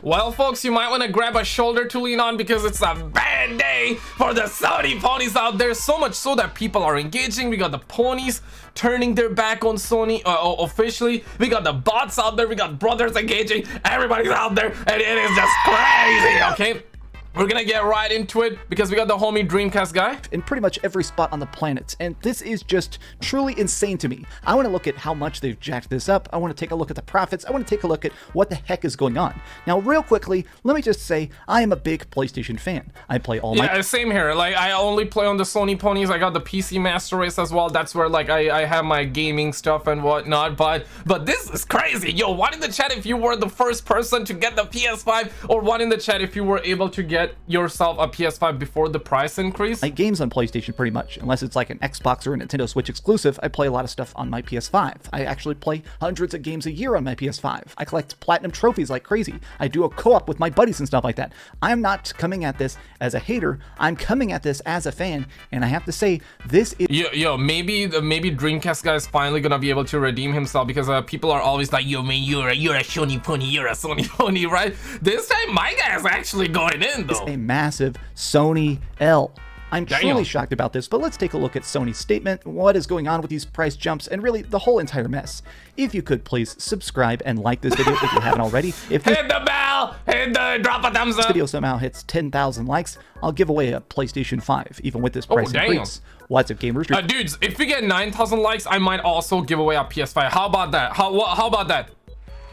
Well, folks, you might want to grab a shoulder to lean on because it's a bad day for the Sony ponies out there. So much so that people are engaging. We got the ponies turning their back on Sony officially. We got the bots out there. We got brothers engaging. Everybody's out there, and it is just crazy. Okay. We're gonna get right into it because we got the homie Dreamcastguy in pretty much every spot on the planet, and this is just truly insane to me. I want to look at how much they've jacked this up. I want to take a look at the profits. I want to take a look at what the heck is going on. Now, real quickly, let me just say I am a big PlayStation fan. I play all my... Yeah, same here. Like, I only play on the Sony ponies. I got the PC Master Race as well. That's where, like, I have my gaming stuff and whatnot. But this is crazy. Yo, one in the chat if you were the first person to get the PS5, or one in the chat if you were able to get yourself a PS5 before the price increase. My games on PlayStation pretty much, unless it's like an Xbox or a Nintendo Switch exclusive. I play a lot of stuff on my PS5. I actually play hundreds of games a year on my PS5. I collect platinum trophies like crazy. I do a co-op with my buddies and stuff like that. I'm not coming at this as a hater. I'm coming at this as a fan, and I have to say this is... Yo, maybe Dreamcastguy is finally gonna be able to redeem himself, because people are always like, yo man, you're a Sony pony, you're a Sony pony, right? This time my guy is actually going in though. A massive Sony L. I'm truly shocked about this, but let's take a look at Sony's statement, what is going on with these price jumps, and really the whole entire mess. If you could please subscribe and like this video if you haven't already. If this hit the bell, drop a thumbs up. Video somehow hits 10,000 likes, I'll give away a PlayStation 5, even with this price increase. What's up, gamers? Dudes, if we get 9,000 likes, I might also give away a PS5. How about that? How about that?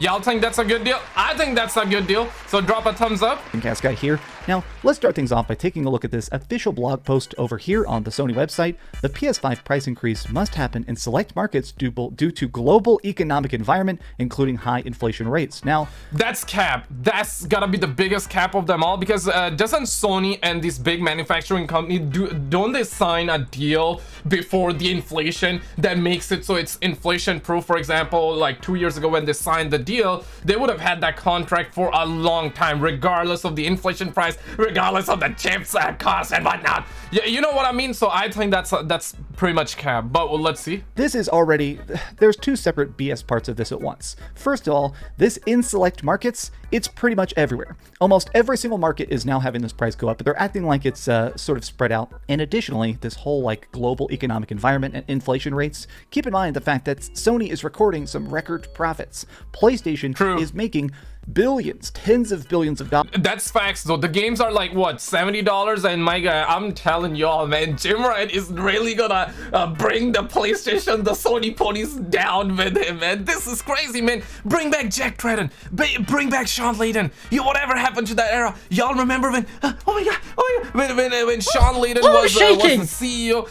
Y'all think that's a good deal? I think that's a good deal. So drop a thumbs up. Dreamcastguy here. Now, let's start things off by taking a look at this official blog post over here on the Sony website. The PS5 price increase must happen in select markets due to global economic environment, including high inflation rates. Now, that's cap. That's gotta be the biggest cap of them all, because doesn't Sony and this big manufacturing company don't they sign a deal before the inflation that makes it so it's inflation proof? For example, like 2 years ago when they signed the deal, they would have had that contract for a long time, regardless of the inflation price, regardless of the chips cost and whatnot. Yeah, you know what I mean? So I think that's pretty much cap, but well, let's see. This is already, there's two separate BS parts of this at once. First of all, this in select markets, it's pretty much everywhere. Almost every single market is now having this price go up, but they're acting like it's sort of spread out. And additionally, this whole like global economic environment and inflation rates, keep in mind the fact that Sony is recording some record profits. PlayStation is making billions, tens of billions of dollars. That's facts though. The games are like what, $70, and my guy, I'm telling y'all, man, Jim Ryan is really gonna bring the PlayStation, the Sony ponies down with him, man. This is crazy, man. Bring back Jack Tretton, bring back Sean Layden. Yo, whatever happened to that era? Y'all remember when oh my god, when Sean Layden was the CEO,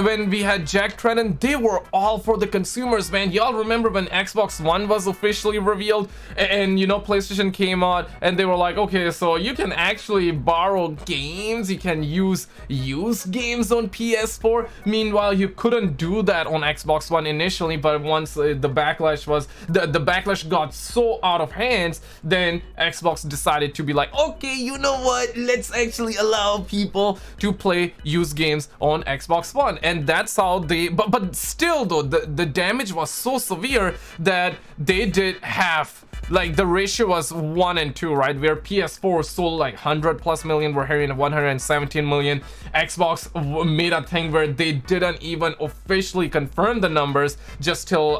when we had Jack Tretton, they were all for the consumers, man. Y'all remember when Xbox One was officially revealed, and you know, PlayStation came out and they were like, okay, so you can actually borrow games, you can use used games on PS4. Meanwhile, you couldn't do that on Xbox One initially, but once the backlash got so out of hands, then Xbox decided to be like, okay, you know what, let's actually allow people to play used games on Xbox One. And that's how they, but still though, the damage was so severe that they did half. Like the ratio was 1 and 2, right? Where PS4 sold like 100+ million, we're hearing 117 million. Xbox made a thing where they didn't even officially confirm the numbers just till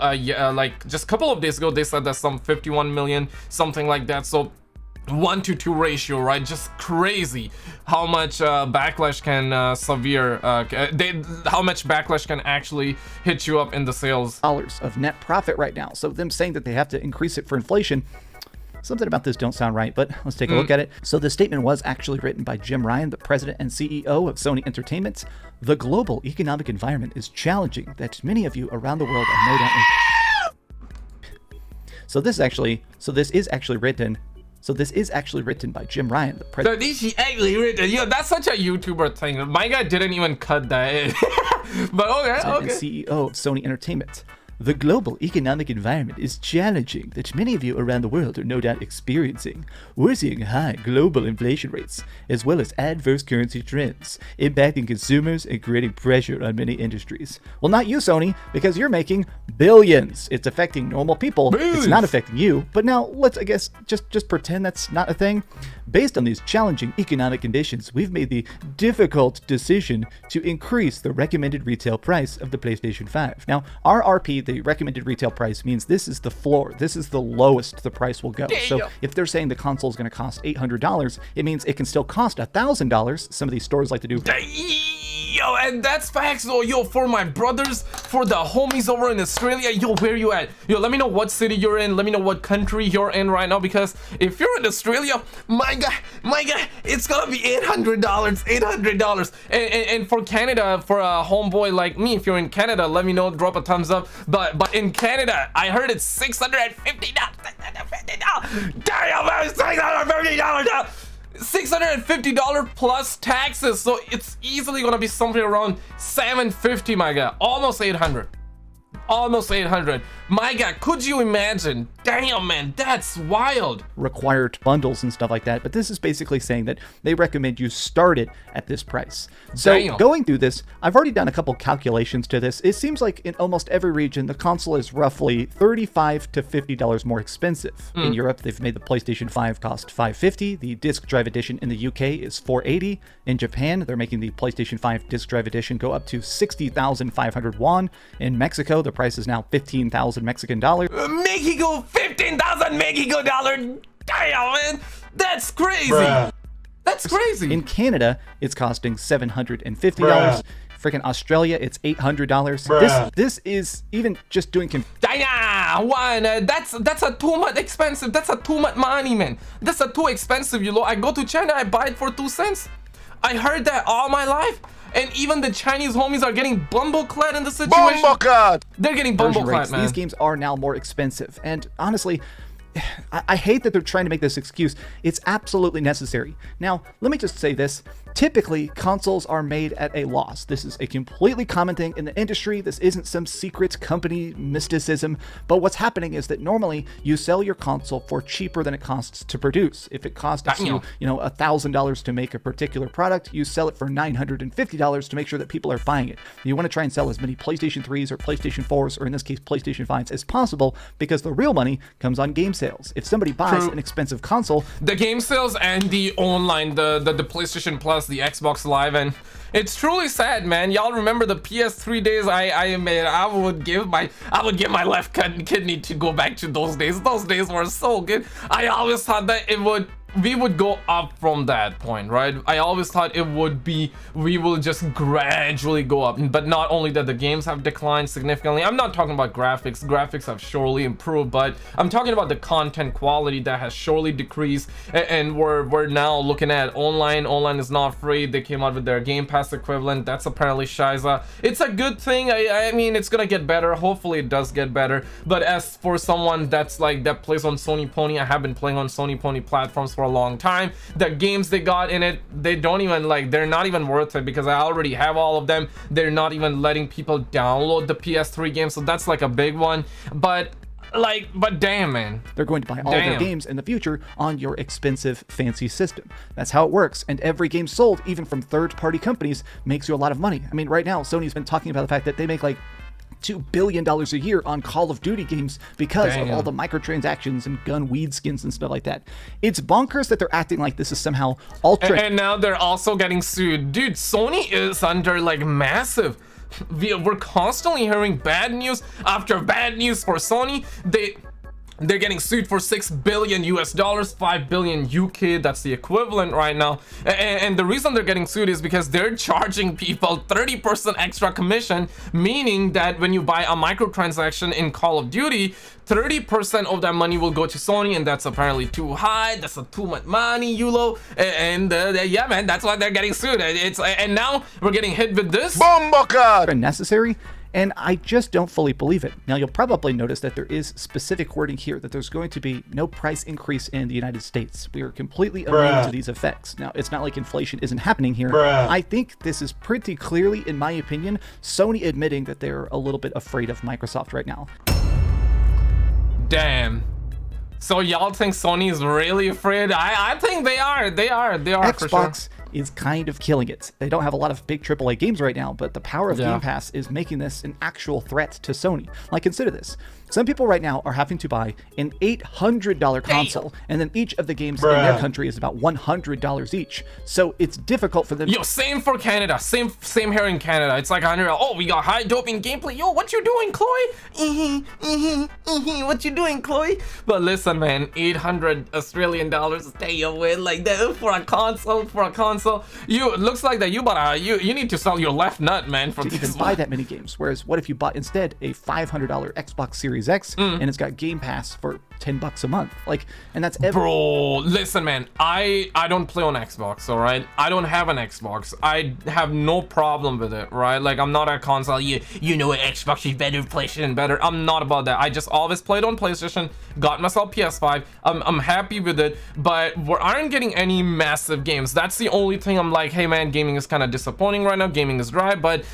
like just a couple of days ago. They said that some 51 million, something like that. So 1-to-2 ratio, right? Just crazy how much backlash can how much backlash can actually hit you up in the sales. Dollars of net profit right now. So them saying that they have to increase it for inflation, something about this don't sound right, but let's take a look at it. So the statement was actually written by Jim Ryan, the president and CEO of Sony Entertainment. The global economic environment is challenging that many of you around the world are no doubt. So this is actually written by Jim Ryan, the president. So this is actually written. Yo, that's such a YouTuber thing. My guy didn't even cut that in. But okay. CEO of Sony Entertainment. The global economic environment is challenging that many of you around the world are no doubt experiencing. We're seeing high global inflation rates, as well as adverse currency trends, impacting consumers and creating pressure on many industries. Well, not you, Sony, because you're making billions. It's affecting normal people. It's not affecting you. But now let's, I guess, just pretend that's not a thing. Based on these challenging economic conditions, we've made the difficult decision to increase the recommended retail price of the PlayStation 5. Now, RRP, the recommended retail price, means this is the floor. This is the lowest the price will go. So if they're saying the console is going to cost $800, it means it can still cost $1,000. Some of these stores like to do. Yo, and that's facts, though. Yo, for my brothers, for the homies over in Australia, yo, where you at? Yo, let me know what city you're in. Let me know what country you're in right now, because if you're in Australia, my God, it's gonna be $800. And for Canada, for a homeboy like me, if you're in Canada, let me know. Drop a thumbs up. But in Canada, I heard it's $650. Damn, man, $650. $650 plus taxes, so it's easily gonna be something around $750, my guy. Almost 800. My God, could you imagine? Damn, man, that's wild. Required bundles and stuff like that, but this is basically saying that they recommend you start it at this price. So going through this, I've already done a couple calculations to this. It seems like in almost every region, the console is roughly $35 to $50 more expensive. In Europe, they've made the PlayStation 5 cost $550. The disc drive edition in the UK is $480. In Japan, they're making the PlayStation 5 disc drive edition go up to 60,500 won. In Mexico, the price is now 15,000 Mexican dollars. Mexico, 15,000 Mexico dollar. Damn, man, that's crazy. That's crazy. In Canada, it's costing $750. Freaking Australia, it's $800. This is even just doing. That's a too much expensive. That's a too much money, man. That's a too expensive. You know, I go to China, I buy it for 2 cents. I heard that all my life. And even the Chinese homies are getting bumbleclad in the situation. They're getting bumbleclad, man. These games are now more expensive. And honestly, I hate that they're trying to make this excuse. It's absolutely necessary. Now, let me just say this. Typically, consoles are made at a loss. This is a completely common thing in the industry. This isn't some secret company mysticism. But what's happening is that normally you sell your console for cheaper than it costs to produce. If it costs you, $1,000 to make a particular product, you sell it for $950 to make sure that people are buying it. You want to try and sell as many PlayStation 3s or PlayStation 4s, or in this case, PlayStation 5s as possible, because the real money comes on game sales. If somebody buys an expensive console, the game sales and the online, the PlayStation Plus, the Xbox Live, and it's truly sad, man. Y'all remember the PS3 days? I would give my left kidney to go back to those days. Those days were so good. I always thought that we would go up from that point, right? I always thought it would be, we will just gradually go up. But not only that, the games have declined significantly. I'm not talking about graphics. Graphics have surely improved, but I'm talking about the content quality that has surely decreased. And we're now looking at online. Online is not free. They came out with their Game Pass equivalent. That's apparently shiza. It's a good thing. I mean, it's gonna get better. Hopefully it does get better. But as for someone that's like, that plays on Sony Pony, I have been playing on Sony Pony platforms for a long time. The games they got in it, they don't even they're not even worth it, because I already have all of them. They're not even letting people download the PS3 games, so that's like a big one. But damn, man, they're going to buy all their games in the future on your expensive fancy system. That's how it works. And every game sold, even from third-party companies, makes you a lot of money. I mean, right now Sony's been talking about the fact that they make like $2 billion a year on Call of Duty games because of all the microtransactions and gun weed skins and stuff like that. It's bonkers that they're acting like this is somehow ultra. And now they're also getting sued. Dude, Sony is under like massive. We're constantly hearing bad news after bad news for Sony. They're getting sued for $6 billion US, 5 billion UK. That's the equivalent right now. And the reason they're getting sued is because they're charging people 30% extra commission, meaning that when you buy a microtransaction in Call of Duty, 30% of that money will go to Sony, and that's apparently too high. That's too much money, YOLO. And yeah, man, that's why they're getting sued. And now we're getting hit with this. Necessary. And I just don't fully believe it. Now, you'll probably notice that there is specific wording here that there's going to be no price increase in the United States. We are completely immune to these effects. Now, it's not like inflation isn't happening here. I think this is pretty clearly, in my opinion, Sony admitting that they're a little bit afraid of Microsoft right now. Damn. So y'all think Sony is really afraid? I think they are. They are for sure. Xbox is kind of killing it. They don't have a lot of big AAA games right now, but the power of Game Pass is making this an actual threat to Sony. Like, consider this. Some people right now are having to buy an $800 console, and then each of the games in their country is about $100 each. So it's difficult for them. Yo, same for Canada. Same here in Canada. It's like $100. Oh, we got high doping gameplay. Yo, what you doing, Chloe? What you doing, Chloe? But listen, man, 800 Australian dollars stay away like that for a console. You it looks like that you need to sell your left nut, man, for to this even buy that many games. Whereas what if you bought instead a $500 Xbox Series X and it's got Game Pass for $10 a month? Like, and that's bro, listen, man, I don't play on Xbox, all right? I don't have an Xbox. I have no problem with it, right? Like, I'm not a console. You know what, Xbox is better, PlayStation better. I'm not about that. I just always played on PlayStation, got myself PS5. I'm happy with it, but we aren't getting any massive games. That's the only thing I'm like, hey man, gaming is kind of disappointing right now. Gaming is dry, but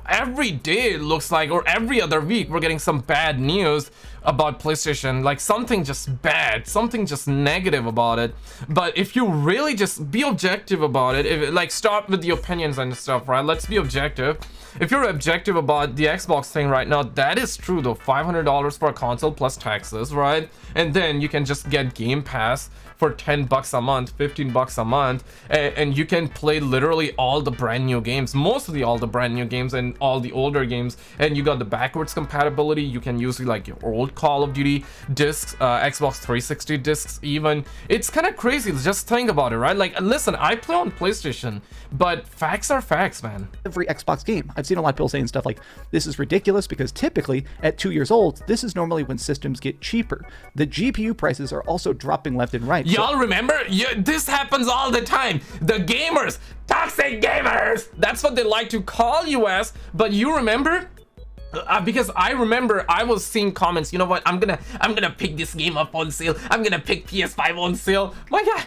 every day it looks like, or every other week, we're getting some bad news about PlayStation, like something just bad, something just negative about it. But if you really just be objective about it, like stop with the opinions and stuff, right? Let's be objective. If you're objective about the Xbox thing right now, that is true though. $500 for a console plus taxes, right? And then you can just get Game Pass for $10 a month, $15 a month, and you can play literally all the brand new games, mostly all the brand new games and all the older games. And you got the backwards compatibility. You can use like your old Call of Duty discs, Xbox 360 discs even. It's kind of crazy. Just think about it, right? Like, listen, I play on PlayStation, but facts are facts, man. Every Xbox game. I've seen a lot of people saying stuff like, this is ridiculous because typically at 2 years old, this is normally when systems get cheaper. The GPU prices are also dropping left and right. Y'all remember? This happens all the time. The gamers, toxic gamers. That's what they like to call you as. But you remember? Because I remember I was seeing comments, you know what, I'm gonna pick this game up on sale. I'm gonna pick PS5 on sale. My God.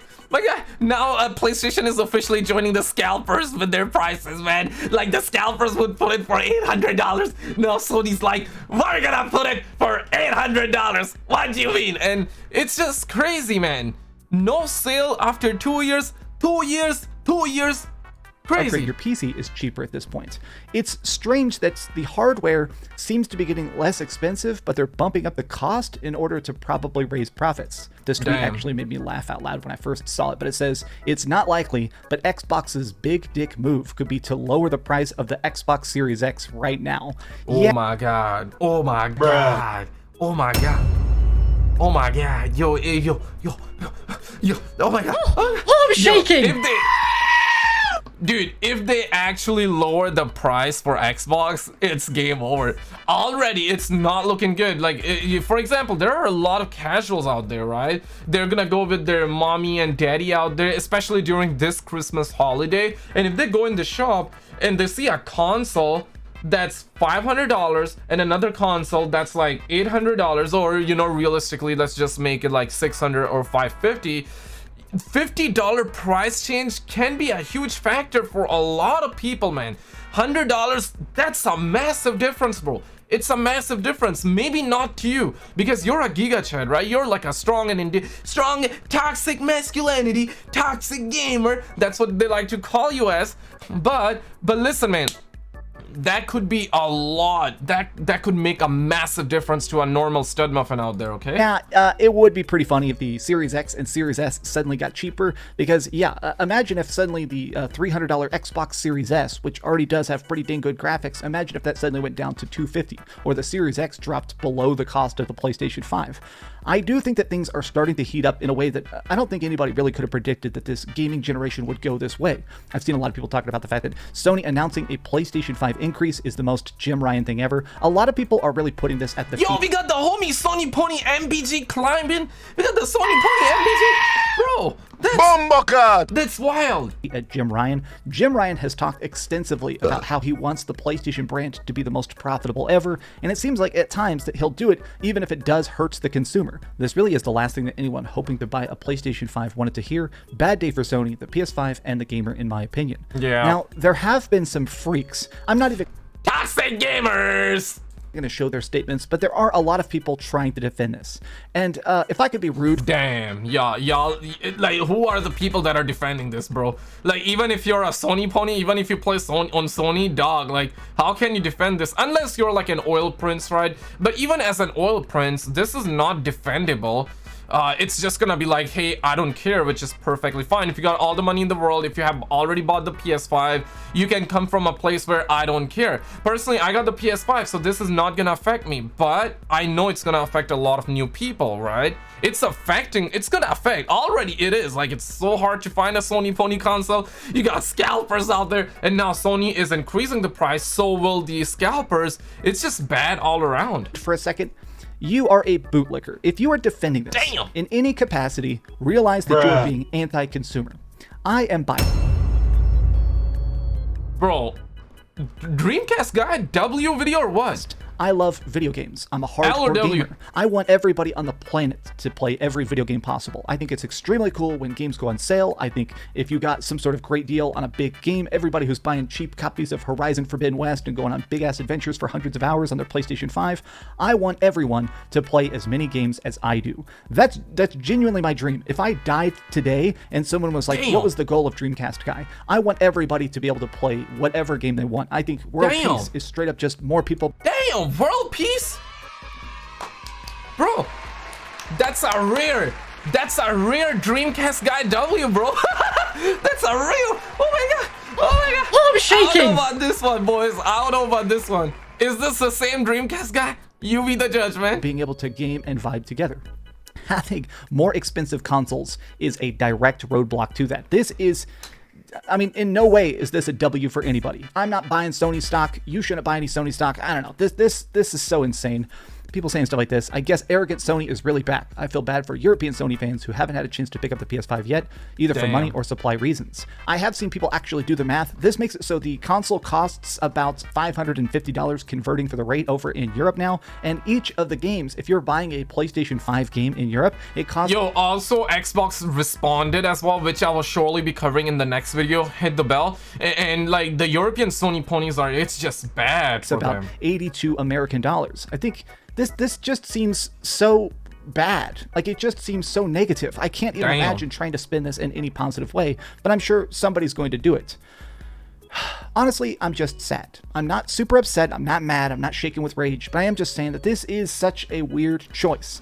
Now PlayStation is officially joining the scalpers with their prices, man. Like, the scalpers would put it for $800. Now Sony's like, we're gonna put it for $800. What do you mean? And it's just crazy, man. No sale after 2 years. 2 years. Crazy. Upgrade your PC is cheaper at this point. It's strange that the hardware seems to be getting less expensive, but they're bumping up the cost in order to probably raise profits. This tweet actually made me laugh out loud when I first saw it, but it says, it's not likely, but Xbox's big dick move could be to lower the price of the Xbox Series X right now. Oh my God. Oh my God. Oh my God. Oh my God. Yo. Oh my God. Oh, I'm shaking. Dude, if they actually lower the price for Xbox, it's game over. Already, it's not looking good. Like, for example, there are a lot of casuals out there, right? They're gonna go with their mommy and daddy out there, especially during this Christmas holiday. And if they go in the shop and they see a console that's $500 and another console that's like $800, or, you know, realistically, let's just make it like $600 or $550. $50 price change can be a huge factor for a lot of people, man. $100, that's a massive difference, bro. It's a massive difference. Maybe not to you, because you're a giga chad, right? You're like a strong toxic masculinity, toxic gamer. That's what they like to call you as. But listen, man, that could be a lot. That could make a massive difference to a normal stud muffin out there, okay? Yeah, it would be pretty funny if the Series X and Series S suddenly got cheaper, because, imagine if suddenly the $300 Xbox Series S, which already does have pretty dang good graphics, imagine if that suddenly went down to $250, or the Series X dropped below the cost of the PlayStation 5. I do think that things are starting to heat up in a way that I don't think anybody really could have predicted that this gaming generation would go this way. I've seen a lot of people talking about the fact that Sony announcing a PlayStation 5 increase is the most Jim Ryan thing ever. A lot of people are really putting this at the Yo, we got the homie Sony Pony MBG climbing. We got the Sony Pony MBG. Bro, that's Bumblecart! That's wild. At Jim Ryan. Jim Ryan has talked extensively about how he wants the PlayStation brand to be the most profitable ever, and it seems like at times that he'll do it even if it does hurt the consumer. This really is the last thing that anyone hoping to buy a PlayStation 5 wanted to hear. Bad day for Sony, the PS5, and the gamer, in my opinion. Yeah. Now, there have been some freaks. I'm not even Toxic gamers. going to show their statements, but there are a lot of people trying to defend this. And if I could be rude, Damn, y'all, like, who are the people that are defending this, bro? Like, even if you're a Sony pony, even if you play on Sony, dog, like, how can you defend this? Unless you're like an oil prince, right? But even as an oil prince, this is not defendable. It's just gonna be like, hey, I don't care, which is perfectly fine. If you got all the money in the world, if you have already bought the PS5, you can come from a place where I don't care. Personally, I got the PS5, so this is not gonna affect me, but I know it's gonna affect a lot of new people, right? It's gonna affect, already it is. Like, it's so hard to find a Sony pony console. You got scalpers out there, and now Sony is increasing the price, so will the scalpers. It's just bad all around. for a second, you are a bootlicker. If you are defending this in any capacity, realize that you are being anti-consumer. I am biased. Bro, Dreamcastguy W video or what? I love video games. I'm a L or hardcore W? gamer. I want everybody on the planet to play every video game possible. I think it's extremely cool when games go on sale. I think if you got some sort of great deal on a big game, everybody who's buying cheap copies of Horizon Forbidden West and going on big-ass adventures for hundreds of hours on their PlayStation 5, I want everyone to play as many games as I do. That's genuinely my dream. If I died today and someone was like, what was the goal of Dreamcastguy? I want everybody to be able to play whatever game they want. I think World Peace is straight up just more people. Damn, world peace? Bro, that's a rare Dreamcastguy W, bro. That's a real, oh my god, oh my god. Oh, I'm shaking. I don't know about this one, boys. I don't know about this one. Is this the same Dreamcastguy? You be the judge, man. Being able to game and vibe together. Having more expensive consoles is a direct roadblock to that. This is, I mean, in no way is this a W for anybody. I'm not buying Sony stock. You shouldn't buy any Sony stock. I don't know. This is so insane. People saying stuff like this. I guess arrogant Sony is really back. I feel bad for European Sony fans who haven't had a chance to pick up the PS5 yet, either for money or supply reasons. I have seen people actually do the math. This makes it so the console costs about $550 converting for the rate over in Europe now, and each of the games, if you're buying a PlayStation 5 game in Europe, it costs... Yo, also Xbox responded as well, which I will surely be covering in the next video. Hit the bell. And like, the European Sony ponies are, it's just bad for about them. 82 American dollars. I think this just seems so bad. Like, it just seems so negative. I can't even imagine trying to spin this in any positive way, but I'm sure somebody's going to do it. Honestly, I'm just sad. I'm not super upset. I'm not mad. I'm not shaking with rage, but I am just saying that this is such a weird choice.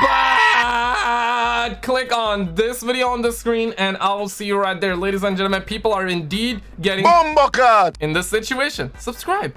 But click on this video on the screen and I will see you right there. Ladies and gentlemen, people are indeed getting Bumblecart! in this situation. Subscribe.